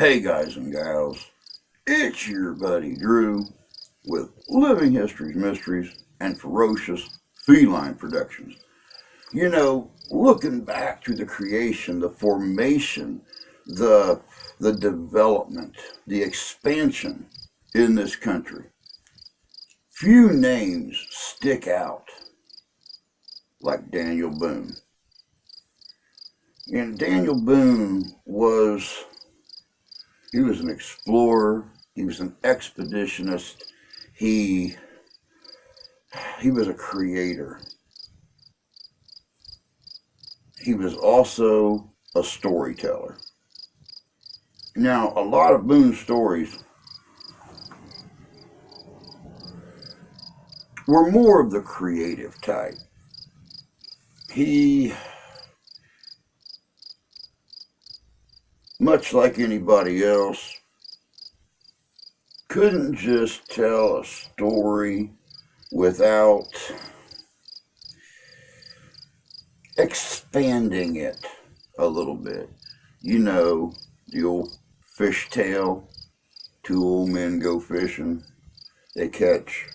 Hey guys and gals, it's your buddy Drew with Living History's Mysteries and Ferocious Feline Productions. You know, looking back to the creation, the formation, the development, the expansion in this country, few names stick out like Daniel Boone. And Daniel Boone was an explorer, he was an expeditionist, he was a creator. He was also a storyteller. Now, a lot of Boone's stories were more of the creative type. He, much like anybody else, couldn't just tell a story without expanding it a little bit. You know, the old fish tale, two old men go fishing, they catch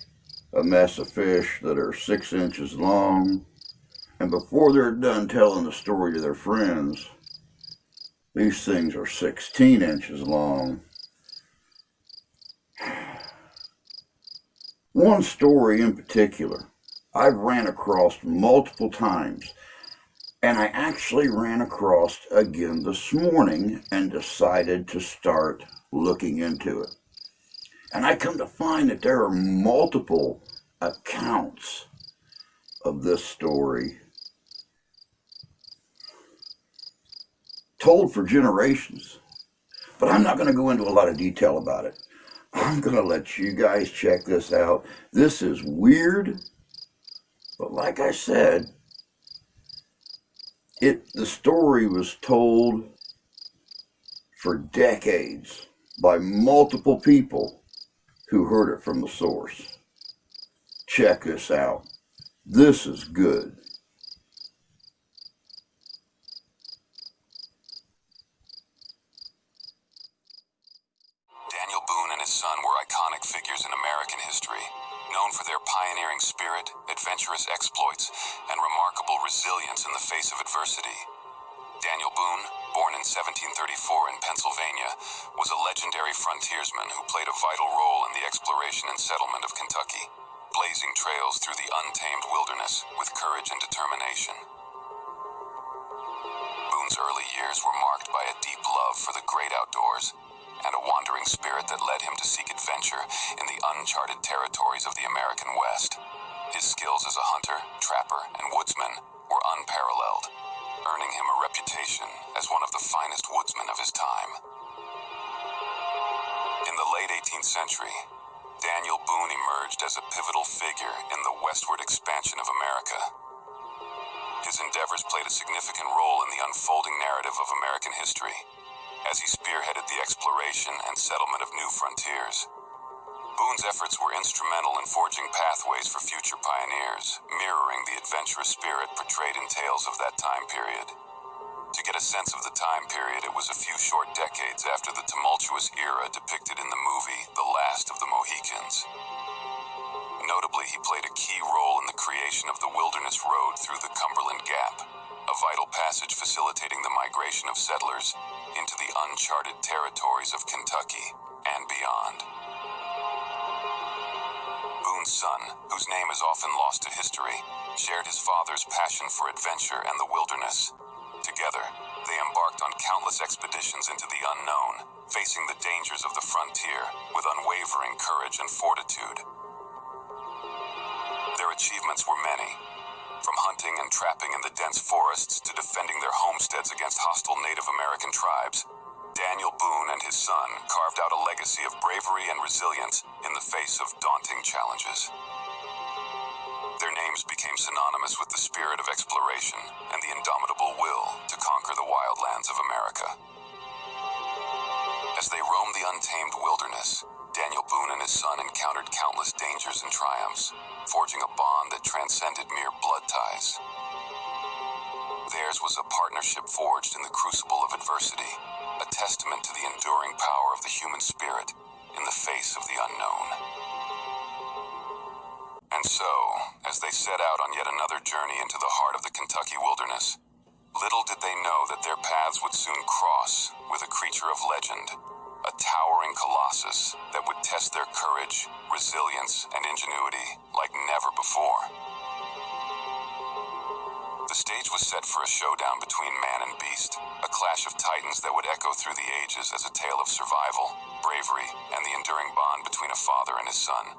a mess of fish that are 6 inches long, and before they're done telling the story to their friends, these things are 16 inches long. One story in particular I've ran across multiple times, and I actually ran across again this morning and decided to start looking into it. And I come to find that there are multiple accounts of this story told for generations. But I'm not going to go into a lot of detail about it. I'm going to let you guys check this out. This is weird, but like I said, the story was told for decades by multiple people who heard it from the source. Check this out. This is good. Daniel Boone and his son were iconic figures in American history, known for their pioneering spirit, adventurous exploits, and remarkable resilience in the face of adversity. Daniel Boone, born in 1734 in Pennsylvania, was a legendary frontiersman who played a vital role in the exploration and settlement of Kentucky, blazing trails through the untamed wilderness with courage and determination. Boone's early years were marked by a deep love for the great outdoors and a wandering spirit that led him to seek adventure in the uncharted territories of the American West. His skills as a hunter, trapper, and woodsman were unparalleled, earning him a reputation as one of the finest woodsmen of his time. In the late 18th century, Daniel Boone emerged as a pivotal figure in the westward expansion of America. His endeavors played a significant role in the unfolding narrative of American history, as he spearheaded the exploration and settlement of new frontiers. Boone's efforts were instrumental in forging pathways for future pioneers, mirroring the adventurous spirit portrayed in tales of that time period. To get a sense of the time period, it was a few short decades after the tumultuous era depicted in the movie The Last of the Mohicans. Notably, he played a key role in the creation of the Wilderness Road through the Cumberland Gap, a vital passage facilitating the migration of settlers into the uncharted territories of Kentucky and beyond. Boone's son, whose name is often lost to history, shared his father's passion for adventure and the wilderness. Together, they embarked on countless expeditions into the unknown, facing the dangers of the frontier with unwavering courage and fortitude. Their achievements were many, from hunting and trapping in the dense forests to defending their homesteads against hostile Native American tribes. Daniel Boone and his son carved out a legacy of bravery and resilience in the face of daunting challenges. Their names became synonymous with the spirit of exploration and the indomitable will to conquer the wildlands of America. As they roamed the untamed wilderness, Daniel Boone and his son encountered countless dangers and triumphs, forging a bond that transcended mere blood ties. Theirs was a partnership forged in the crucible of adversity, a testament to the enduring power of the human spirit in the face of the unknown. And so, as they set out on yet another journey into the heart of the Kentucky wilderness, little did they know that their paths would soon cross with a creature of legend, a towering colossus that would test their courage, resilience, and ingenuity like never before. The stage was set for a showdown between man and beast, a clash of titans that would echo through the ages as a tale of survival, bravery, and the enduring bond between a father and his son.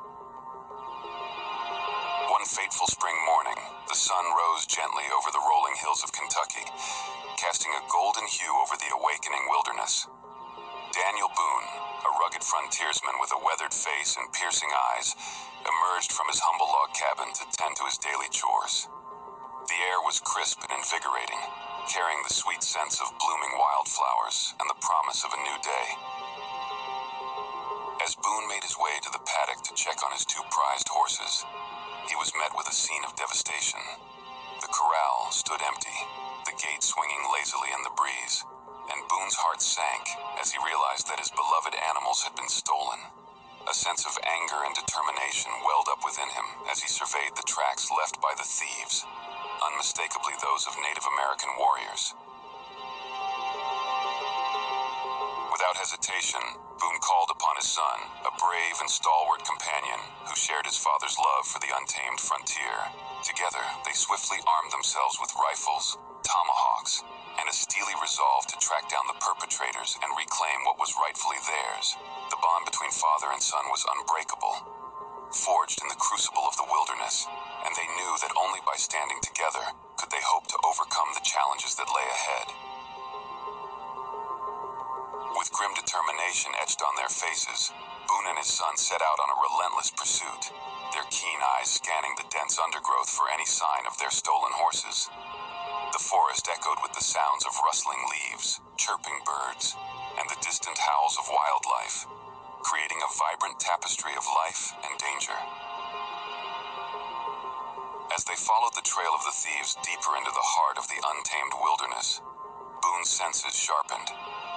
One fateful spring morning, the sun rose gently over the rolling hills of Kentucky, casting a golden hue over the awakening wilderness. Daniel Boone, a rugged frontiersman with a weathered face and piercing eyes, emerged from his humble log cabin to tend to his daily chores. The air was crisp and invigorating, carrying the sweet scents of blooming wildflowers and the promise of a new day. As Boone made his way to the paddock to check on his two prized horses, he was met with a scene of devastation. The corral stood empty, the gate swinging lazily in the breeze, and Boone's heart sank as he realized that his beloved animals had been stolen. A sense of anger and determination welled up within him as he surveyed the tracks left by the thieves, unmistakably those of Native American warriors. Without hesitation, Boone called upon his son, a brave and stalwart companion who shared his father's love for the untamed frontier. Together, they swiftly armed themselves with rifles, tomahawks, and a steely resolve to track down the perpetrators and reclaim what was rightfully theirs. The bond between father and son was unbreakable, forged in the crucible of the wilderness, and they knew that only by standing together could they hope to overcome the challenges that lay ahead. With grim determination etched on their faces, Boone and his son set out on a relentless pursuit, their keen eyes scanning the dense undergrowth for any sign of their stolen horses. The forest echoed with the sounds of rustling leaves, chirping birds, and the distant howls of wildlife, creating a vibrant tapestry of life and danger. As they followed the trail of the thieves deeper into the heart of the untamed wilderness, Boone's senses sharpened,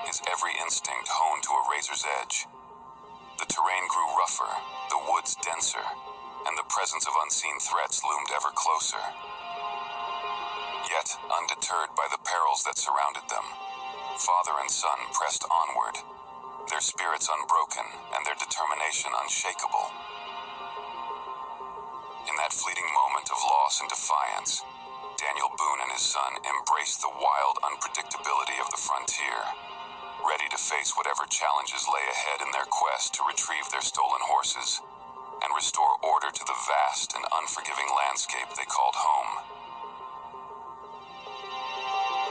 his every instinct honed to a razor's edge. The terrain grew rougher, the woods denser, and the presence of unseen threats loomed ever closer. Yet, undeterred by the perils that surrounded them, father and son pressed onward, their spirits unbroken and their determination unshakable. In that fleeting moment of loss and defiance, Daniel Boone and his son embraced the wild unpredictability of the frontier, ready to face whatever challenges lay ahead in their quest to retrieve their stolen horses and restore order to the vast and unforgiving landscape they called home.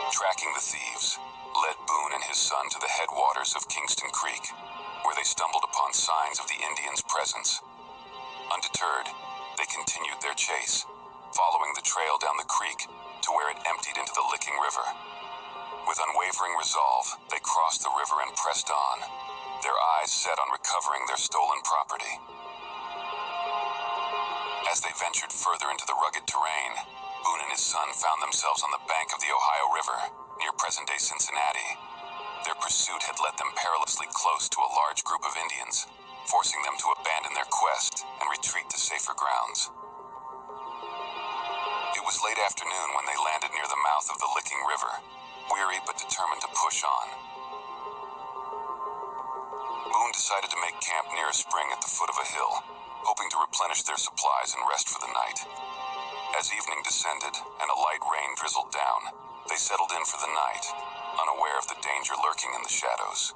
Tracking the thieves led Boone and his son to the headwaters of Kingston Creek, where they stumbled upon signs of the Indians' presence. Undeterred, they continued their chase, following the trail down the creek to where it emptied into the Licking River. With unwavering resolve, they crossed the river and pressed on, their eyes set on recovering their stolen property. As they ventured further into the rugged terrain, Boone and his son found themselves on the bank of the Ohio River, near present-day Cincinnati. Their pursuit had led them perilously close to a large group of Indians, forcing them to abandon their quest and retreat to safer grounds. It was late afternoon when they landed near the mouth of the Licking River, weary but determined to push on. Boone decided to make camp near a spring at the foot of a hill, hoping to replenish their supplies and rest for the night. As evening descended and a light rain drizzled down, they settled in for the night, unaware of the danger lurking in the shadows.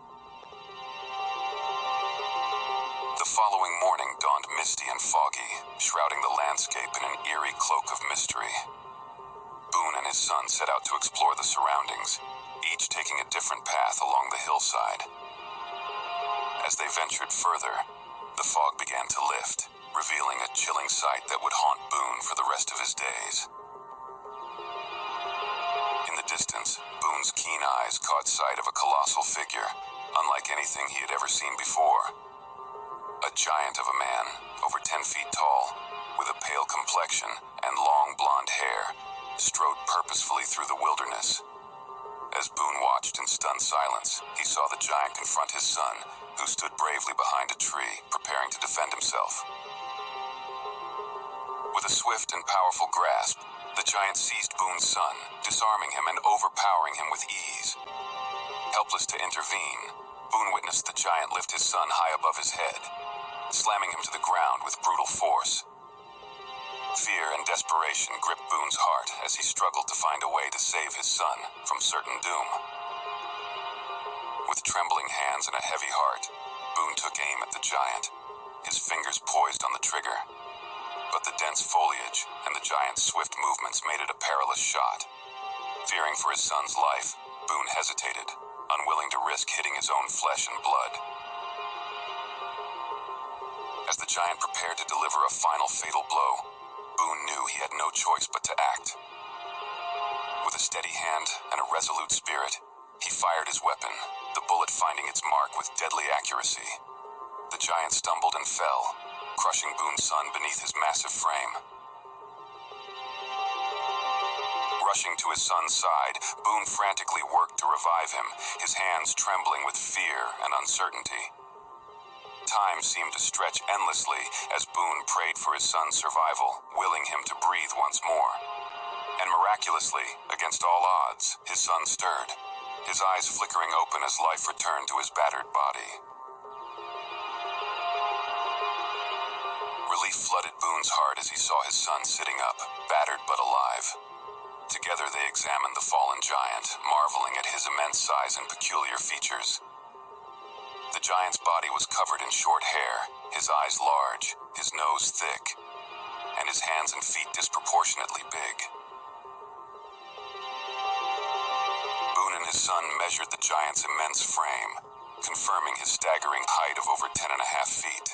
The following morning dawned misty and foggy, shrouding the landscape in an eerie cloak of mystery. Boone and his son set out to explore the surroundings, each taking a different path along the hillside. As they ventured further, the fog began to lift, revealing a chilling sight that would haunt Boone for the rest of his days. In the distance, Boone's keen eyes caught sight of a colossal figure, unlike anything he had ever seen before. A giant of a man, over 10 feet tall, with a pale complexion and long blonde hair, strode purposefully through the wilderness. As Boone watched in stunned silence, he saw the giant confront his son, who stood bravely behind a tree, preparing to defend himself. With a swift and powerful grasp, the giant seized Boone's son, disarming him and overpowering him with ease. Helpless to intervene, Boone witnessed the giant lift his son high above his head, slamming him to the ground with brutal force. Fear and desperation gripped Boone's heart as he struggled to find a way to save his son from certain doom. With trembling hands and a heavy heart, Boone took aim at the giant, his fingers poised on the trigger. But the dense foliage and the giant's swift movements made it a perilous shot. Fearing for his son's life, Boone hesitated, unwilling to risk hitting his own flesh and blood. As the giant prepared to deliver a final fatal blow, Boone knew he had no choice but to act. With a steady hand and a resolute spirit, he fired his weapon, the bullet finding its mark with deadly accuracy. The giant stumbled and fell, crushing Boone's son beneath his massive frame. Rushing to his son's side, Boone frantically worked to revive him, his hands trembling with fear and uncertainty. Time seemed to stretch endlessly as Boone prayed for his son's survival, willing him to breathe once more. And miraculously, against all odds, his son stirred, his eyes flickering open as life returned to his battered body. Relief flooded Boone's heart as he saw his son sitting up, battered but alive. Together they examined the fallen giant, marveling at his immense size and peculiar features. The giant's body was covered in short hair, his eyes large, his nose thick, and his hands and feet disproportionately big. Boone and his son measured the giant's immense frame, confirming his staggering height of over 10.5 feet.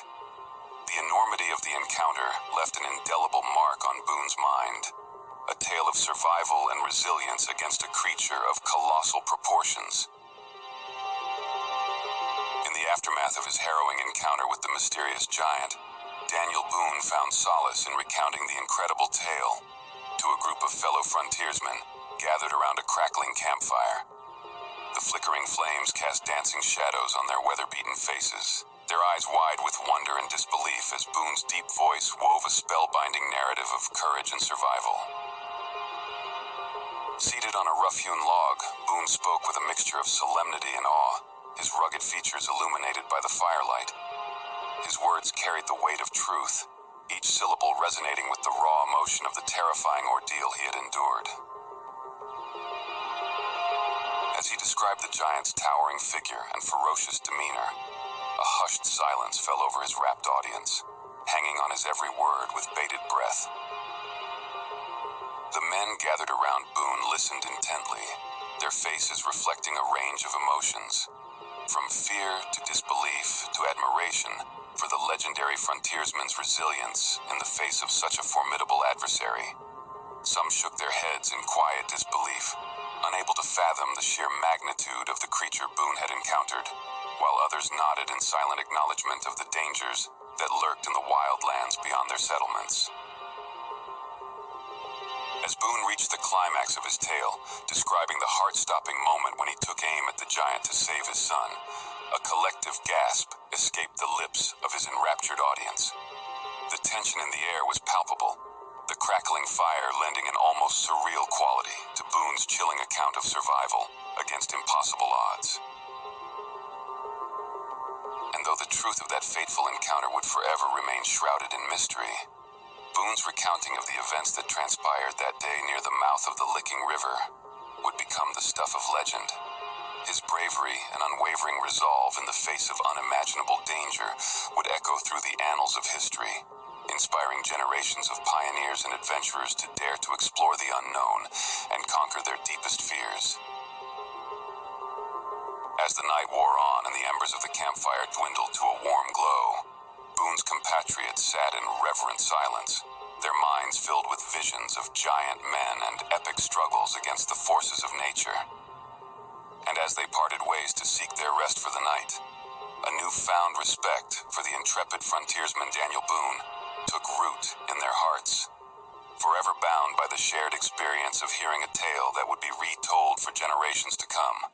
The enormity of the encounter left an indelible mark on Boone's mind, a tale of survival and resilience against a creature of colossal proportions. In the aftermath of his harrowing encounter with the mysterious giant, Daniel Boone found solace in recounting the incredible tale to a group of fellow frontiersmen gathered around a crackling campfire. The flickering flames cast dancing shadows on their weather-beaten faces, their eyes wide with wonder and disbelief as Boone's deep voice wove a spellbinding narrative of courage and survival. Seated on a rough-hewn log, Boone spoke with a mixture of solemnity and awe, his rugged features illuminated by the firelight. His words carried the weight of truth, each syllable resonating with the raw emotion of the terrifying ordeal he had endured. As he described the giant's towering figure and ferocious demeanor, a hushed silence fell over his rapt audience, hanging on his every word with bated breath. The men gathered around Boone listened intently, their faces reflecting a range of emotions, from fear to disbelief to admiration for the legendary frontiersman's resilience in the face of such a formidable adversary. Some shook their heads in quiet disbelief, unable to fathom the sheer magnitude of the creature Boone had encountered, while others nodded in silent acknowledgement of the dangers that lurked in the wild lands beyond their settlements. As Boone reached the climax of his tale, describing the heart-stopping moment when he took aim at the giant to save his son, a collective gasp escaped the lips of his enraptured audience. The tension in the air was palpable, the crackling fire lending an almost surreal quality to Boone's chilling account of survival against impossible odds. And though the truth of that fateful encounter would forever remain shrouded in mystery, Boone's recounting of the events that transpired that day near the mouth of the Licking River would become the stuff of legend. His bravery and unwavering resolve in the face of unimaginable danger would echo through the annals of history, inspiring generations of pioneers and adventurers to dare to explore the unknown and conquer their deepest fears. As the night wore on and the embers of the campfire dwindled to a warm glow, Boone's compatriots sat in reverent silence, their minds filled with visions of giant men and epic struggles against the forces of nature. And as they parted ways to seek their rest for the night, a newfound respect for the intrepid frontiersman Daniel Boone took root in their hearts. forever bound by the shared experience of hearing a tale that would be retold for generations to come.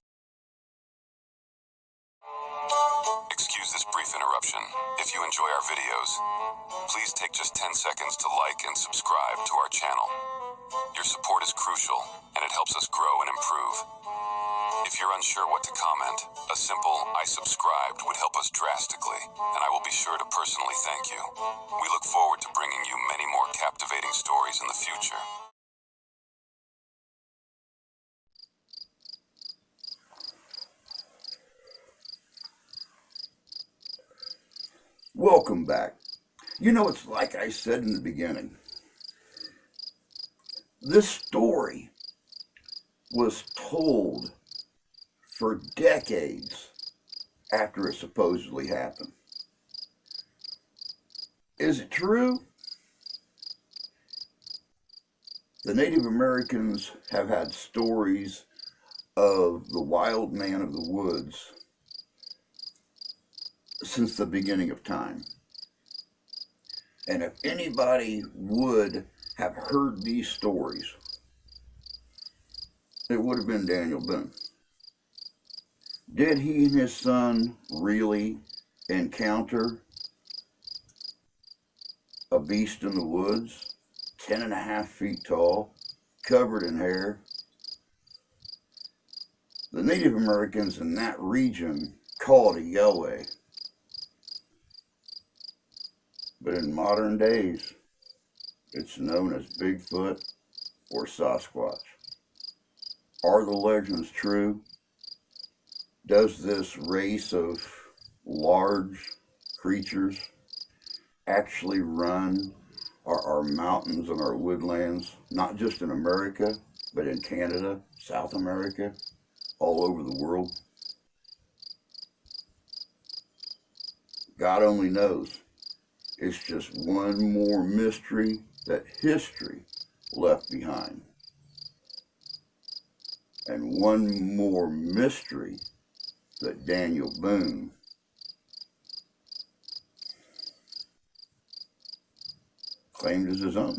Excuse this brief interruption. If you enjoy our videos, please take just 10 seconds to like and subscribe to our channel. Your support is crucial, and it helps us grow and improve. If you're unsure what to comment, a simple "I subscribed" would help us drastically, and I will be sure to personally thank you. We look forward to bringing you many more captivating stories in the future. Welcome back. You know, it's like I said in the beginning. This story was told for decades after it supposedly happened. Is it true? The Native Americans have had stories of the wild man of the woods since the beginning of time. And if anybody would have heard these stories, it would have been Daniel Boone. Did he and his son really encounter a beast in the woods, 10.5 feet tall, covered in hair? The Native Americans in that region called it a Yahweh. But in modern days, it's known as Bigfoot or Sasquatch. Are the legends true? Does this race of large creatures actually run our mountains and our woodlands, not just in America, but in Canada, South America, all over the world? God only knows. It's just one more mystery that history left behind. And one more mystery that Daniel Boone claimed as his own.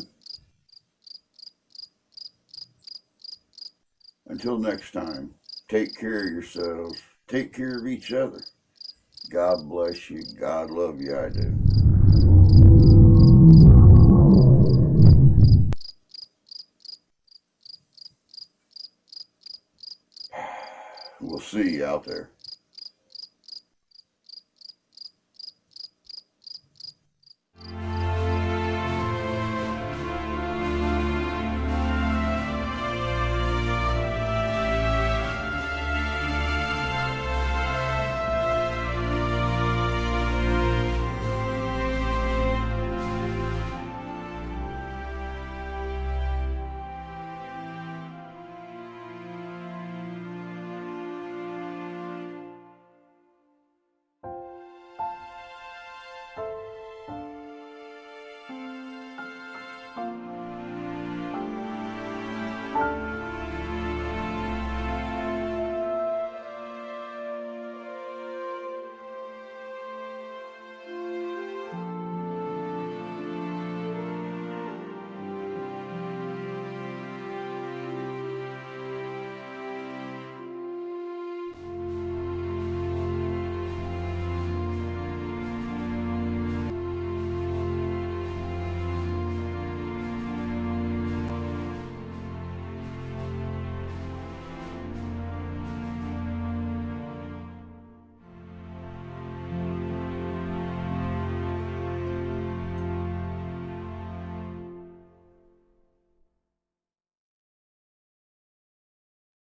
Until next time, take care of yourselves, take care of each other. God bless you, God love you, I do. We'll see you out there.